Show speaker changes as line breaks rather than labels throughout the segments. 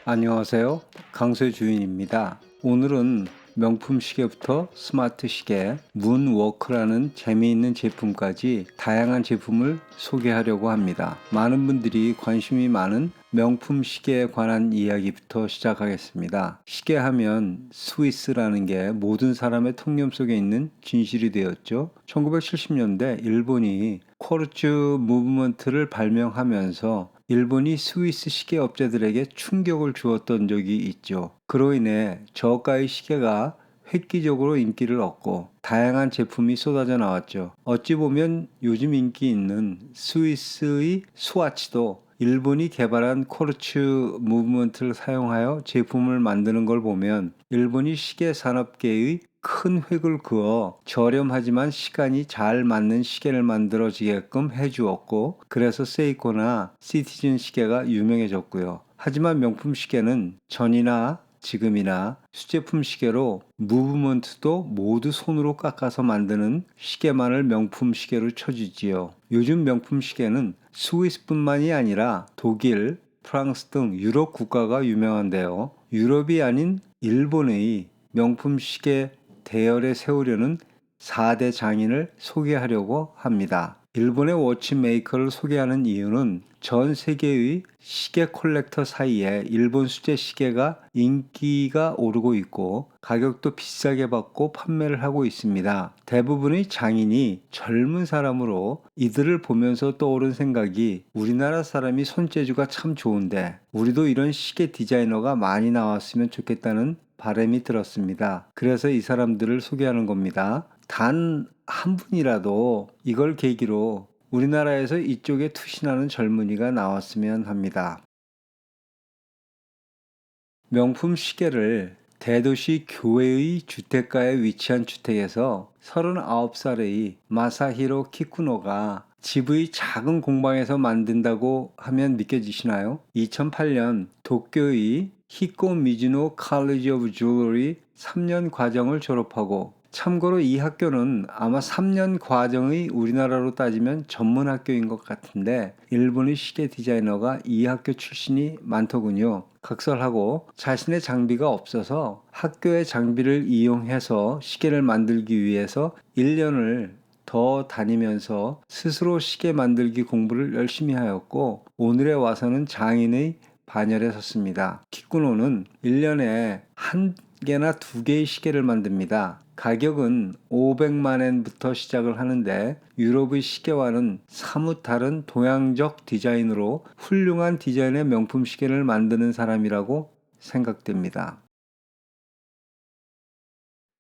안녕하세요. 강소의 주인입니다. 오늘은 명품 시계부터 스마트 시계, 문워크라는 재미있는 제품까지 다양한 제품을 소개하려고 합니다. 많은 분들이 관심이 많은 명품 시계에 관한 이야기부터 시작하겠습니다. 시계 하면 스위스라는 게 모든 사람의 통념 속에 있는 진실이 되었죠. 1970년대 일본이 쿼르츠 무브먼트를 발명하면서 일본이 스위스 시계 업체들에게 충격을 주었던 적이 있죠. 그로 인해 저가의 시계가 획기적으로 인기를 얻고 다양한 제품이 쏟아져 나왔죠. 어찌 보면 요즘 인기 있는 스위스의 스와치도 일본이 개발한 쿼르츠 무브먼트를 사용하여 제품을 만드는 걸 보면 일본이 시계 산업계의 큰 획을 그어 저렴하지만 시간이 잘 맞는 시계를 만들어지게끔 해주었고, 그래서 세이코나 시티즌 시계가 유명해졌고요. 하지만 명품 시계는 전이나 지금이나 수제품 시계로 무브먼트도 모두 손으로 깎아서 만드는 시계만을 명품 시계로 쳐주지요. 요즘 명품 시계는 스위스뿐만이 아니라 독일, 프랑스 등 유럽 국가가 유명한데요. 유럽이 아닌 일본의 명품 시계 대열에 세우려는 4대 장인을 소개하려고 합니다. 일본의 워치메이커를 소개하는 이유는 전 세계의 시계 콜렉터 사이에 일본 수제 시계가 인기가 오르고 있고 가격도 비싸게 받고 판매를 하고 있습니다. 대부분의 장인이 젊은 사람으로 이들을 보면서 떠오른 생각이 우리나라 사람이 손재주가 참 좋은데 우리도 이런 시계 디자이너가 많이 나왔으면 좋겠다는 바람이 들었습니다. 그래서 이 사람들을 소개하는 겁니다. 단 한 분이라도 이걸 계기로 우리나라에서 이쪽에 투신하는 젊은이가 나왔으면 합니다. 명품 시계를 대도시 교외의 주택가에 위치한 주택에서 39살의 마사히로 키쿠노가 집의 작은 공방에서 만든다고 하면 믿겨지시나요? 2008년 도쿄의 히코 미즈노 칼리지 오브 줄러리 3년 과정을 졸업하고, 참고로 이 학교는 아마 3년 과정의 우리나라로 따지면 전문 학교인 것 같은데 일본의 시계 디자이너가 이 학교 출신이 많더군요. 각설하고 자신의 장비가 없어서 학교의 장비를 이용해서 시계를 만들기 위해서 1년을 더 다니면서 스스로 시계 만들기 공부를 열심히 하였고 오늘에 와서는 장인의 반열에 섰습니다. 키쿠노는 1년에 한 개나 두 개의 시계를 만듭니다. 가격은 500만 엔부터 시작을 하는데 유럽의 시계와는 사뭇 다른 동양적 디자인으로 훌륭한 디자인의 명품 시계를 만드는 사람이라고 생각됩니다.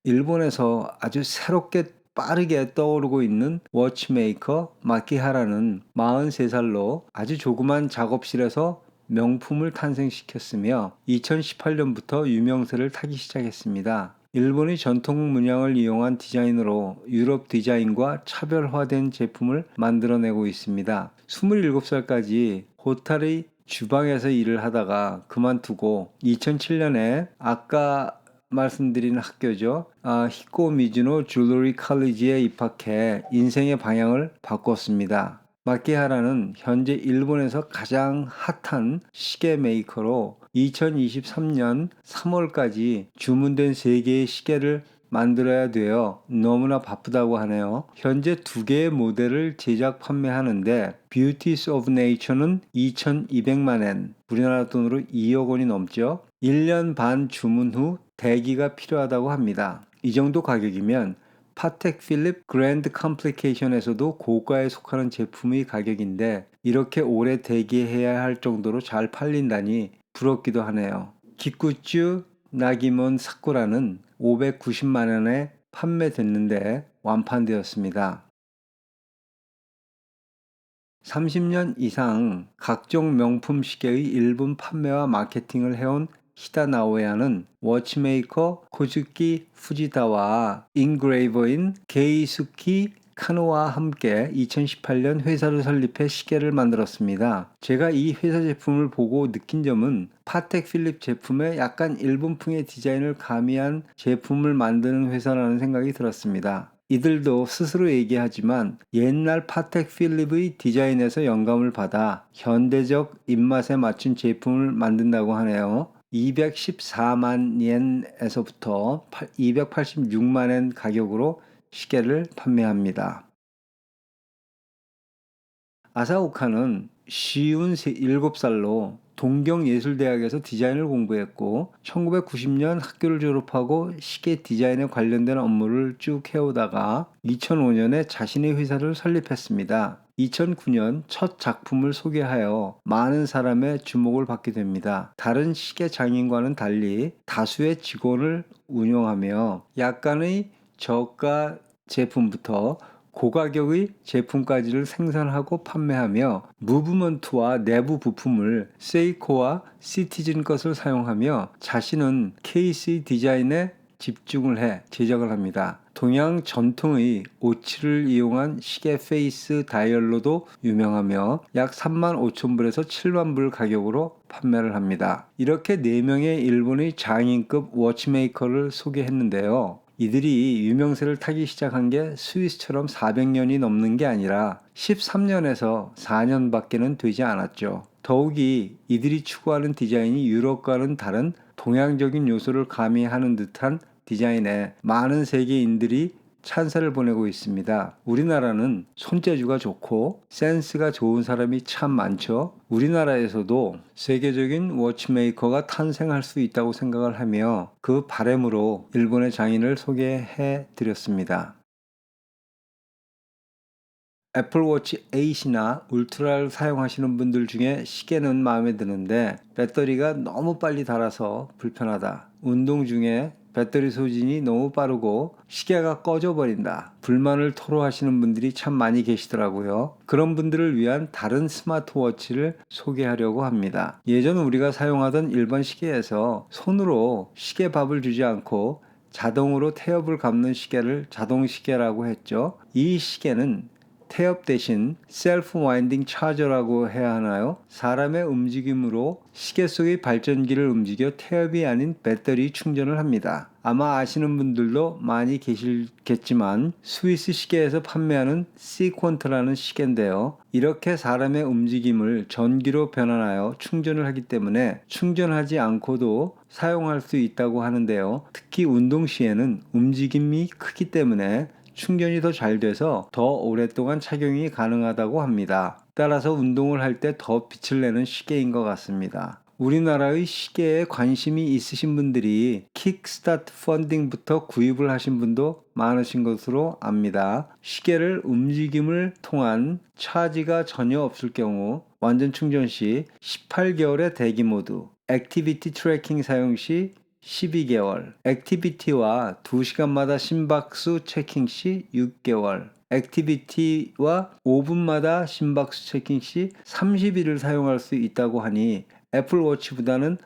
일본에서 아주 새롭게 빠르게 떠오르고 있는 워치메이커 마키하라는 43살로 아주 조그만 작업실에서 명품을 탄생시켰으며 2018년부터 유명세를 타기 시작했습니다. 일본의 전통 문양을 이용한 디자인으로 유럽 디자인과 차별화된 제품을 만들어내고 있습니다. 27살까지 호텔의 주방에서 일을 하다가 그만두고 2007년에 아까 말씀드린 학교죠. 히코 미즈노 줄러리 칼리지에 입학해 인생의 방향을 바꿨습니다. 마키하라는 현재 일본에서 가장 핫한 시계 메이커로 2023년 3월까지 주문된 3개의 시계를 만들어야 되어 너무나 바쁘다고 하네요. 현재 2개의 모델을 제작 판매하는데 Beauties of Nature는 2,200만 엔, 우리나라 돈으로 2억 원이 넘죠. 1년 반 주문 후 대기가 필요하다고 합니다. 이 정도 가격이면 파텍 필립 그랜드 컴플리케이션에서도 고가에 속하는 제품의 가격인데 이렇게 오래 대기해야 할 정도로 잘 팔린다니 부럽기도 하네요. 기쿠츠 나기몬 사쿠라는 590만 원에 판매됐는데 완판되었습니다. 30년 이상 각종 명품 시계의 일본 판매와 마케팅을 해온 히다 나오야는 워치메이커 코즈키 후지다와 인그레이버인 게이수키 카노와 함께 2018년 회사를 설립해 시계를 만들었습니다. 제가 이 회사 제품을 보고 느낀 점은 파텍 필립 제품에 약간 일본풍의 디자인을 가미한 제품을 만드는 회사라는 생각이 들었습니다. 이들도 스스로 얘기하지만 옛날 파텍 필립의 디자인에서 영감을 받아 현대적 입맛에 맞춘 제품을 만든다고 하네요. 214만 옌에서부터 286만 엔 가격으로 시계를 판매합니다. 아사오카는 쉬운 7살로 동경예술대학에서 디자인을 공부했고 1990년 학교를 졸업하고 시계 디자인에 관련된 업무를 쭉 해오다가 2005년에 자신의 회사를 설립했습니다. 2009년 첫 작품을 소개하여 많은 사람의 주목을 받게 됩니다. 다른 시계 장인과는 달리 다수의 직원을 운영하며 약간의 저가 제품부터 고가격의 제품까지를 생산하고 판매하며 무브먼트와 내부 부품을 세이코와 시티즌 것을 사용하며 자신은 케이스 디자인에 집중을 해 제작을 합니다. 동양 전통의 오치를 이용한 시계 페이스 다이얼로도 유명하며 약 3만 5천 불에서 7만 불 가격으로 판매를 합니다. 이렇게 4명의 일본의 장인급 워치메이커를 소개했는데요. 이들이 유명세를 타기 시작한 게 스위스처럼 400년이 넘는 게 아니라 13년에서 4년밖에는 되지 않았죠. 더욱이 이들이 추구하는 디자인이 유럽과는 다른 동양적인 요소를 가미하는 듯한 디자인에 많은 세계인들이 찬사를 보내고 있습니다. 우리나라는 손재주가 좋고 센스가 좋은 사람이 참 많죠. 우리나라에서도 세계적인 워치메이커가 탄생할 수 있다고 생각을 하며 그 바람으로 일본의 장인을 소개해 드렸습니다. 애플워치 8이나 울트라를 사용하시는 분들 중에 시계는 마음에 드는데 배터리가 너무 빨리 닳아서 불편하다. 운동 중에 배터리 소진이 너무 빠르고 시계가 꺼져버린다. 불만을 토로하시는 분들이 참 많이 계시더라고요. 그런 분들을 위한 다른 스마트워치를 소개하려고 합니다. 예전 우리가 사용하던 일반 시계에서 손으로 시계밥을 주지 않고 자동으로 태엽을 감는 시계를 자동시계라고 했죠. 이 시계는 태엽 대신 셀프 와인딩 차저라고 해야 하나요? 사람의 움직임으로 시계 속의 발전기를 움직여 태엽이 아닌 배터리 충전을 합니다. 아마 아시는 분들도 많이 계시겠지만 스위스 시계에서 판매하는 시퀀트라는 시계인데요. 이렇게 사람의 움직임을 전기로 변환하여 충전을 하기 때문에 충전하지 않고도 사용할 수 있다고 하는데요. 특히 운동 시에는 움직임이 크기 때문에 충전이 더 잘 돼서 더 오랫동안 착용이 가능하다고 합니다. 따라서 운동을 할 때 더 빛을 내는 시계인 것 같습니다. 우리나라의 시계에 관심이 있으신 분들이 킥스타트 펀딩부터 구입을 하신 분도 많으신 것으로 압니다. 시계를 움직임을 통한 차지가 전혀 없을 경우 완전 충전 시 18개월의 대기 모드, 액티비티 트래킹 사용 시 12개월, 액티비티와 2시간마다 심박수 체킹 시 6개월, 액티비티와 5분마다 심박수 체킹 시 30일을 사용할 수 있다고 하니 애플워치보다는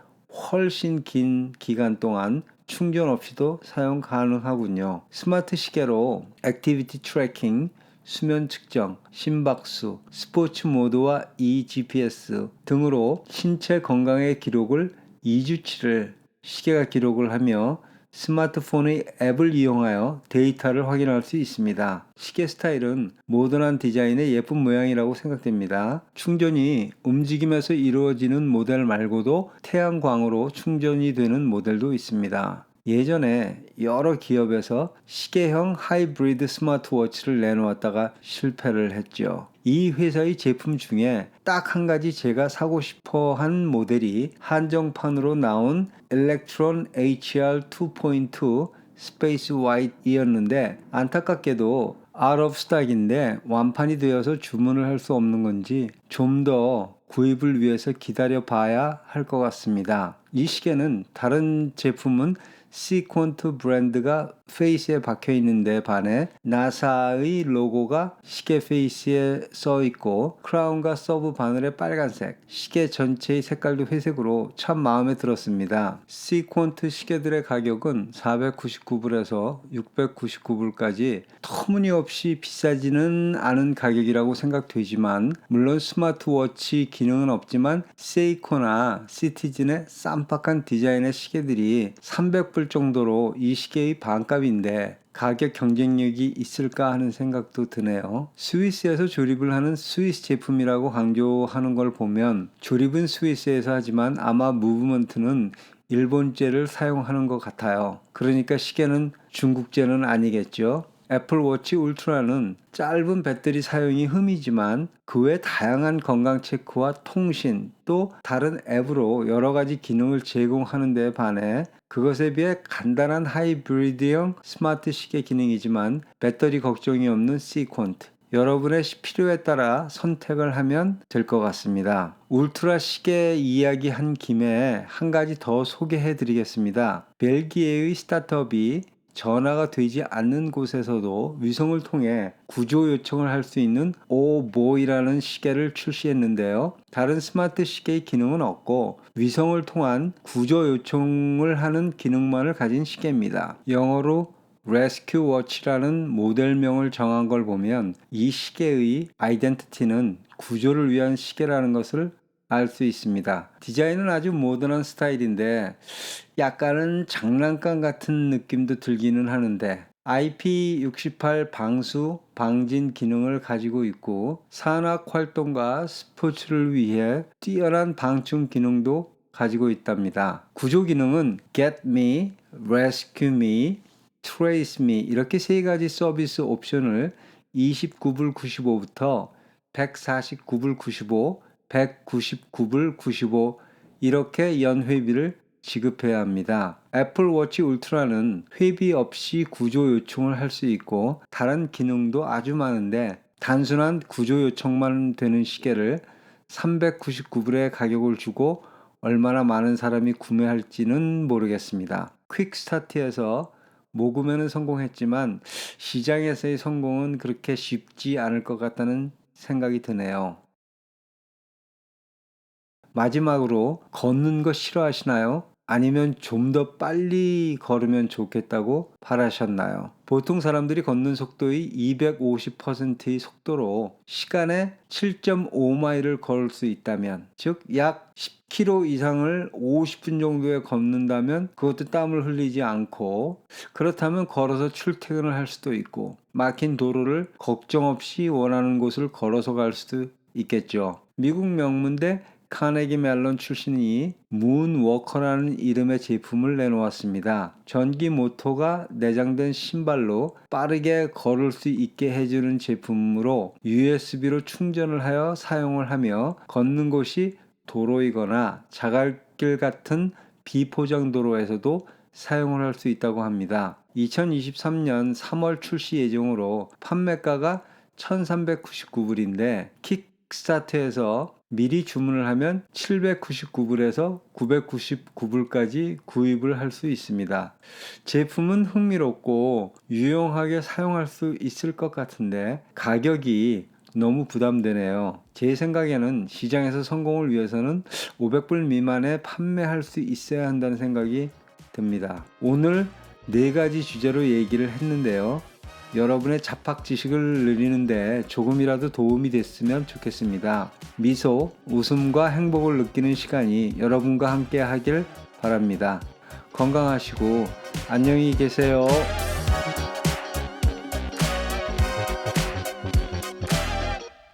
훨씬 긴 기간 동안 충전 없이도 사용 가능하군요. 스마트 시계로 액티비티 트래킹, 수면 측정, 심박수, 스포츠 모드와 eGPS 등으로 신체 건강의 기록을 2주치를 시계가 기록을 하며 스마트폰의 앱을 이용하여 데이터를 확인할 수 있습니다. 시계 스타일은 모던한 디자인의 예쁜 모양이라고 생각됩니다. 충전이 움직임에서 이루어지는 모델 말고도 태양광으로 충전이 되는 모델도 있습니다. 예전에 여러 기업에서 시계형 하이브리드 스마트워치를 내놓았다가 실패를 했죠. 이 회사의 제품 중에 딱 한 가지 제가 사고 싶어 한 모델이 한정판으로 나온 일렉트론 HR 2.2 스페이스 화이트이었는데 안타깝게도 out of stock인데 완판이 되어서 주문을 할 수 없는 건지 좀 더 구입을 위해서 기다려 봐야 할 것 같습니다. 이 시계는 다른 제품은 시퀀트 브랜드가 페이스에 박혀 있는데 반해 나사의 로고가 시계 페이스에 써 있고 크라운과 서브 바늘에 빨간색, 시계 전체의 색깔도 회색으로 참 마음에 들었습니다. 시퀀트 시계들의 가격은 499불에서 699불까지 터무니없이 비싸지는 않은 가격이라고 생각되지만 물론 스마트워치 기능은 없지만 세이코나 시티즌의 쌈박한 디자인의 시계들이 300불 정도로 이 시계의 반값인데 가격 경쟁력이 있을까 하는 생각도 드네요. 스위스에서 조립을 하는 스위스 제품이라고 강조하는 걸 보면 조립은 스위스에서 하지만 아마 무브먼트는 일본제를 사용하는 것 같아요. 그러니까 시계는 중국제는 아니겠죠. 애플워치 울트라는 짧은 배터리 사용이 흠이지만 그 외 다양한 건강 체크와 통신 또 다른 앱으로 여러 가지 기능을 제공하는 데 반해 그것에 비해 간단한 하이브리드형 스마트 시계 기능이지만 배터리 걱정이 없는 시퀀트. 여러분의 필요에 따라 선택을 하면 될 것 같습니다. 울트라 시계 이야기 한 김에 한 가지 더 소개해 드리겠습니다. 벨기에의 스타트업이 전화가 되지 않는 곳에서도 위성을 통해 구조 요청을 할 수 있는 오보이라는 시계를 출시했는데요. 다른 스마트 시계의 기능은 없고 위성을 통한 구조 요청을 하는 기능만을 가진 시계입니다. 영어로 Rescue Watch라는 모델명을 정한 걸 보면 이 시계의 아이덴티티는 구조를 위한 시계라는 것을 알 수 있습니다. 디자인은 아주 모던한 스타일인데 약간은 장난감 같은 느낌도 들기는 하는데 IP68 방수, 방진 기능을 가지고 있고 산악 활동과 스포츠를 위해 뛰어난 방충 기능도 가지고 있답니다. 구조 기능은 Get Me, Rescue Me, Trace Me 이렇게 세 가지 서비스 옵션을 29불 95부터 149불 95, 199불 95 이렇게 연회비를 지급해야 합니다. 애플워치 울트라는 회비 없이 구조 요청을 할 수 있고 다른 기능도 아주 많은데 단순한 구조 요청만 되는 시계를 399불의 가격을 주고 얼마나 많은 사람이 구매할지는 모르겠습니다. 퀵스타트에서 모금에는 성공했지만 시장에서의 성공은 그렇게 쉽지 않을 것 같다는 생각이 드네요. 마지막으로 걷는 거 싫어하시나요? 아니면 좀 더 빨리 걸으면 좋겠다고 바라셨나요? 보통 사람들이 걷는 속도의 250%의 속도로 시간에 7.5마일을 걸을 수 있다면, 즉 약 10km 이상을 50분 정도에 걷는다면 그것도 땀을 흘리지 않고, 그렇다면 걸어서 출퇴근을 할 수도 있고 막힌 도로를 걱정 없이 원하는 곳을 걸어서 갈 수도 있겠죠. 미국 명문대 카네기 멜론 출신이 문워커라는 이름의 제품을 내놓았습니다. 전기 모터가 내장된 신발로 빠르게 걸을 수 있게 해주는 제품으로 USB로 충전을 하여 사용을 하며 걷는 곳이 도로이거나 자갈길 같은 비포장 도로에서도 사용을 할 수 있다고 합니다. 2023년 3월 출시 예정으로 판매가가 1,399불인데 킥스타트에서 미리 주문을 하면 799불에서 999불까지 구입을 할 수 있습니다. 제품은 흥미롭고 유용하게 사용할 수 있을 것 같은데 가격이 너무 부담되네요. 제 생각에는 시장에서 성공을 위해서는 500불 미만에 판매할 수 있어야 한다는 생각이 듭니다. 오늘 4가지 주제로 얘기를 했는데요. 여러분의 잡학 지식을 늘리는데 조금이라도 도움이 됐으면 좋겠습니다. 미소, 웃음과 행복을 느끼는 시간이 여러분과 함께 하길 바랍니다. 건강하시고 안녕히 계세요.